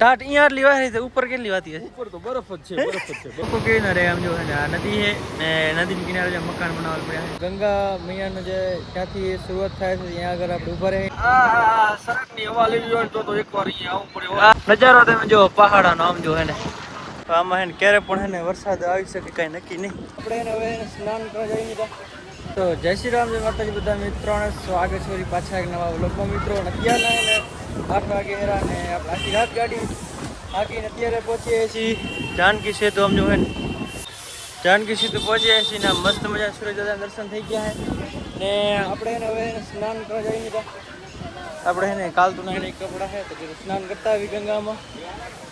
टाट यहाँ लेवा है तो ऊपर के लेवाती है ऊपर तो बर्फ જ છે બરફ જ છે ऊपर के ना रे हम जो है ना नदी है ने नदी के किनारे जो मकान बनावल पड़ा है गंगा मैया ने जे क्यांथी शुरुआत थाय छे यहाँ अगर આપણે ઊભા રહે સરક ની હવા લેવી હોય તો એકવાર અહીંયા આવવું પડે નજારો તમે જો પહાડાનો આમ જો હે ને તો આમાં હે ને ક્યારે પણ હે ને વરસાદ આવી શકે કઈ નક્કી નહીં આપણે એને હવે સ્નાન કરવા જઈએ નહીં તો જય શ્રી રામ જય માતાજી બધા મિત્રોને સ્વાગત છે ફરી પાછા એક નવા વ્લોગમાં મિત્રો અત્યારના એને 8 વાગે હેરા ને આપણે આખી રાત ગાડી હાકીને અત્યારે પહોંચીએ છીએ जानकी सेतु हम जो है जानकी सेतु पहुंचे છીએ ને મસ્ત મજા સૂરજ દાદા દર્શન થઈ ગયા છે ને આપણે એને હવે સ્નાન કરવા જઈએ નહીં આપણે એને કાલ તો ના કપડા છે તો સ્નાન કરતા આવી ગંગામાં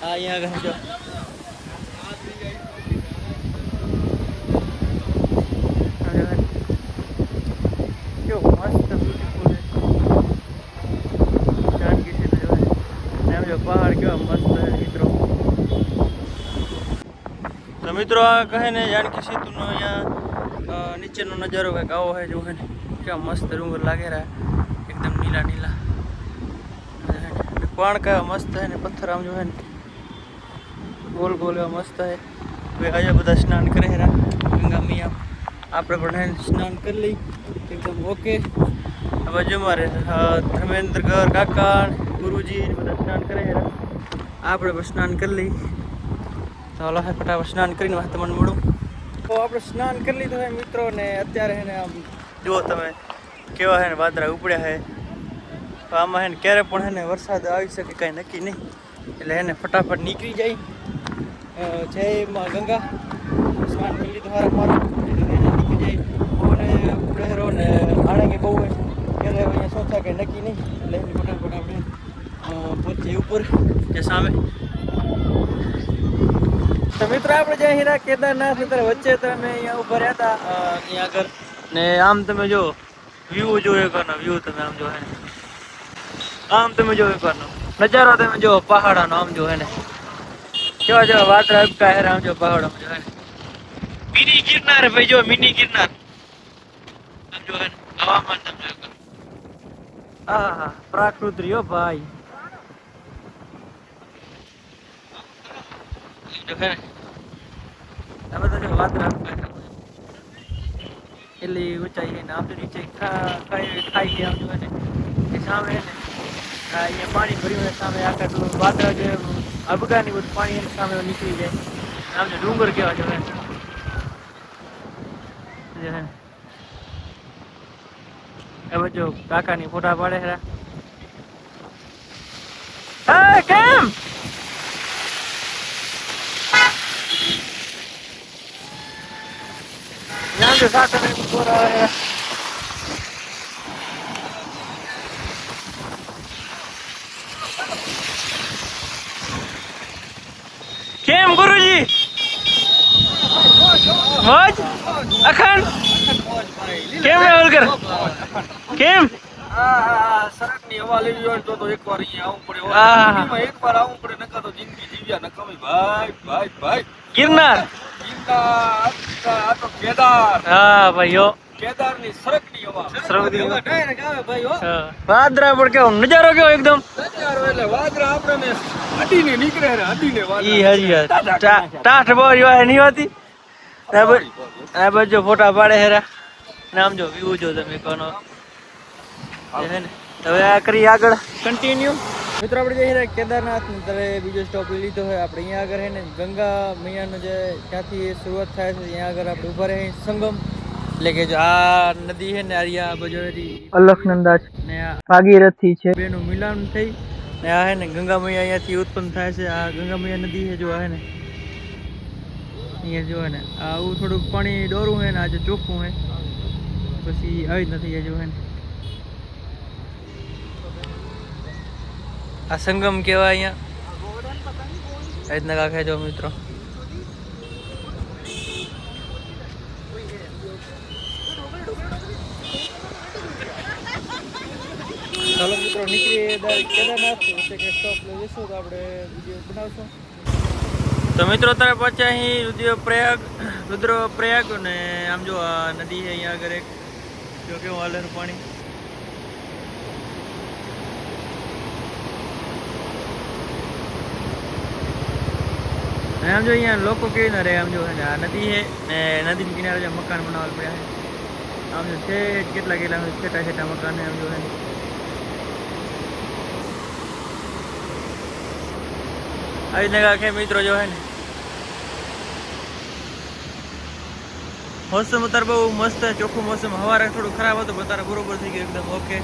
આ અહીંયા આગળ જો જો મસ્ત બ્યુટીફુલ છે जानकी सेतु जो है जो पहाड़ કેવા મસ્ત છે મિત્રો तो मित्रों आ कहे ने जानकी सेतु नो यहाँ नीचे नो नजारो कहीं आવો है जो है क्या मस्त डूंगर लागे रहा है एकदम नीला नीला पाण का मस्त है ने पत्थर आम जो है गोल गोल मस्त है वे आया बधा स्नान करे रहा गंगा मैया आपणे पण स्नान कर ली एकदम ओके अब जो मारे धर्मेंद्र घर काका गुरुजी बधा स्नान करे रहा आपणे पण स्नान कर ली तो हलो है फटाफट स्नान करीने वात मन મળું તો આપણે સ્નાન કરી લીધું છે મિત્રો ને અત્યારે હે ને આમ જો તમે કેવા હે ને વાદળા ઉપડ્યા હે તો આમાં હે ને ક્યારે પણ હે ને વરસાદ આવી શકે કઈ નક્કી નહીં એટલે હે ને ફટાફટ નીકળી જાય જય માં ગંગા સ્નાન કરી લીધું હારા મારું એટલે નીકળી જાય અને ઉપડેરો ને આણે કે બહુ હે ક્યારે અહીંયા સોચા કે નક્કી નહીં એટલે ફટાફટ આપણે પહોંચીએ ઉપર જે સામે तो मित्र આપણે જે હીરા કેદારનાથ મિત્ર વચ્ચે તમે અહીંયા ઉભા રહ્યા હતા અહીંયા આગળ ને આમ તમે જો વ્યૂ જો એકનો વ્યૂ તમે આમ જો હે આમ તમે જો એકનો નજારો તમે જો પહાડાનો આમ જો હે ને કેવા જેવા વાદળા ઉગતા હે આમ જો પહાડોમાં જો હે મિની ગિરનાર ભાઈ જો મિની ગિરનાર આમ જો હે હવામાન તમે જો આહા પ્રાકૃતિ હો ભાઈ जो है अब तो जो वादरा એટલી ઊંચાઈ है ना आप तो नीचे खाई गया जो है ने सामने है ये पानी भरी हुए सामने आकर तो वादरा जो अबका नहीं वो पानी है सामने निकली जाए आम जो डूंगर के जो है अब जो काका नहीं फोटा पाड़े है केम यहाँ जो साथ में हो रहा है केम गुरुजी मौज अखंड केम है होलकर केम સરક ની હવા લેવી હોય તો એકવાર અહીંયા આવવું પડે એકવાર આવવું પડે નકર તો જિંદગી જીવ્યા ન કમી ભાઈ ભાઈ ભાઈ गिरनार આ તો કેદાર हाँ भाइयों કેદાર ની સરક ની હવા ડાયરેક્ટ આવે ભાઈ હો वादरा पर क्या नजारो क्यों एकदम નજારો એટલે વાદરા આપણે અડીને નીકળે રે અડીને વાદરા ई हरी है टाठ बोर यो है नहीं होती अब जो फोटा पाड़े है नाम जो व्यू जो તમે કોનો है ने હવે આ કરી આગળ કન્ટિન્યુ મિત્રો આપણે જઈ રહ્યા કેદારનાથ ને ત્યારે બીજો સ્ટોપ લીધો હોય આપણે અહીંયા આગળ હે ને ગંગા મૈયાનો જે ત્યાંથી શરૂઆત થાય છે અહીંયા આગળ આપણે ઊભા રહે સંગમ એટલે કે જો આ નદી છે ને આરિયા બજોરી અલખનંદા ને ભાગીરથી છે બેનું મિલન થઈ ને આ હે ને ગંગા મૈયા અહીંયાથી ઉત્પન્ન થાય છે આ ગંગા મૈયા નદી છે જો હે ને અહીંયા જો હે ને આવું થોડુંક પાણી ડોરું હે ને આજે ચોખ્ખું હે પછી આવી જ નથી જો હે ને આ સંગમ કેવા અહીંયા આ રીતના કાંક જો મિત્રો ચાલો મિત્રો નીકળીએ કેદારનાથ વચ્ચે કે સ્ટોપ લઈ જઈશું તો આપણે વિડીયો બનાવશું તો મિત્રો અત્યારે પહોંચ્યા અહીં રુદ્રપ્રયાગ ને આમ જો આ નદી છે અહીંયા આગળ એક જો કેવું હાલેનું પાણી અને આમ જો અહીંયા લોકો કેવી ના રહે, આમ જો આ નદી છે ને નદીના કિનારે જો મકાન બનાવવા પડ્યા છે. આમ જો છે કેટલા છેટા છેટા મકાન આમ જો આવી રીતના કે મિત્રો જો હે ને મોસમ અત્યારે બહુ મસ્ત ચોખ્ખું મોસમ. સવારે થોડું ખરાબ હતું, અત્યારે બરોબર થઈ ગયું એકદમ ઓકે.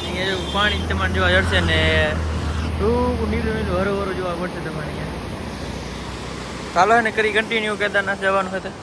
અહીંયા જો પાણી તમારે જોવા જડશે ને થોડું નીલું નીલું હરો હરો જોવા મળશે તમારે અહીંયા. ચાલો ને કરી કન્ટિન્યુ કેદારનાથ જવાનું હતું.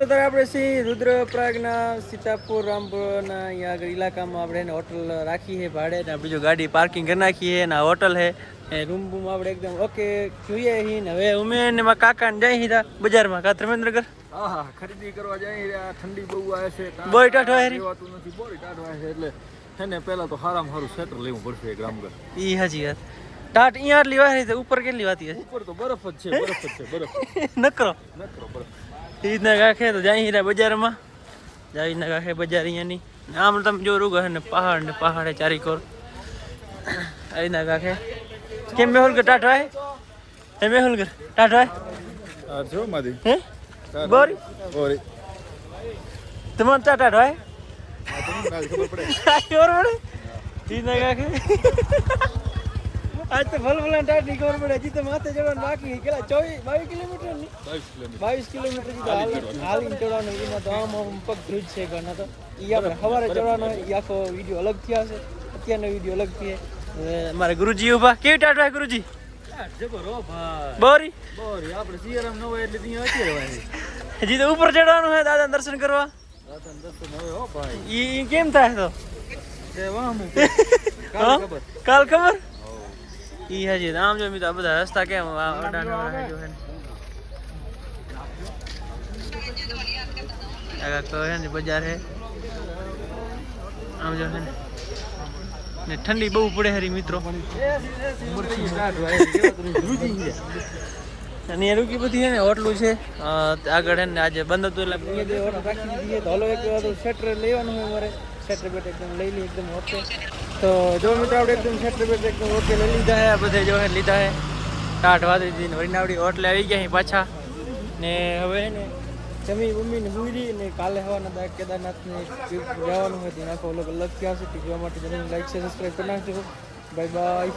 અત્યારે આપણે સિંહ રુદ્રપ્રયાગના સીતાપુર રામપુરના અહીંયા આગળ ઇલાકામાં આપણે હોટલ રાખી છે ભાડે ને આપણી જો ગાડી પાર્કિંગ કરી નાખી છે ને હોટલ છે એ રૂમ બૂમ આપણે એકદમ ઓકે જોઈએ છીએ ને હવે અમે ને મારા કાકા ને જઈ સીધા બજારમાં કા ધર્મેન્દ્રગર હા ખરીદી કરવા જાય. ઠંડી બહુ આવે છે, બોરી ટાઢો આવે રહેવાતું નથી, બોરી ટાઢો આવે છે એટલે છે ને પહેલા તો સારામાં સારું સ્વેટર લેવું પડશે એક રામગઢ. ઈ હાજી વાત. ટાટ અહીંયા આટલી વાય છે, ઉપર કેટલી વાતી હશે? ઉપર તો બરફ જ છે, બરફ જ છે, બરફ નકરો નકરો બરફ. એ રીતના રાખે તો જાય હીરા બજારમાં જાય રીતના રાખે બજાર અહીંયાની. આમ તમે જો રૂગો છે ને પહાડ ચારી કોર આ રીતના રાખે. કેમ મેહુલગર ટાટ હોય? હે મેહુલગર ટાટ હોય? આ જો માદી હે બોરી બોરી તમારે ટાટ હોય? આ તમને નાજ ખબર પડે. ખબર પડે રીતના રાખે. આજ તો ભલભલા ટાટ ની ખબર પડે. હજી તો માથે ચડવાનું બાકી કેટલા 22 કિલોમીટર ની 22 કિલોમીટર હાલીને ચડવાનું. એમાં તો આમ પગ ધ્રુજ છે ઘણા તો. એ આપણે સવારે ચડવાનો એ આખો વિડીયો અલગ થયા છે, અત્યારનો વિડીયો અલગ થયા. મારા ગુરુજી ઉભા કેવી ટાટ હોય ગુરુજી? જબરો ભાઈ બોરી બોરી આપણે સિયારામ ન હોય એટલે ત્યાં અત્યારે હોય. હજી તો ઉપર ચડવાનું છે દાદા દર્શન કરવા. રાતન દર્શન હવે હો ભાઈ ઈ કેમ થાય તો તે વાહમું હા? ખબર કાલ ખબર ઈ હજી આમ જો મિત્રો બધા રસ્તા કેમ અડાનો જો હે આગળ તો હે ને બજાર હે આમ જો હે ને ઠંડી બહુ પડે હરી મિત્રો. અને એ રૂકી બધી છે ને હોટલું છે આગળ હે ને આજે બંધ હતું એટલે હોટલ રાખી દીધી. તો હલો એક સ્વેટર લેવાનું હોય મારે. સ્વેટર બેટ એકદમ લઈ લઈ એકદમ ઓકે. તો જો મિત્રો આપણે એકદમ સ્વેટર બેટ એકદમ ઓકે લઈ લીધા હે બધે જો લીધા હે. ટાટ વાદી દીધી વળી આવડી હોટલે આવી ગયા અહીં પાછા ને હવે હે ને જમી બમીને હુઈ ને કાલે હવાના કેદારનાથને જવાનું હોય તો નાખો અલગ અલગ ક્યાં છે જોવા માટે જરૂર લાઈક શેર સબસ્ક્રાઈબ કરી નાખજો. Bye bye.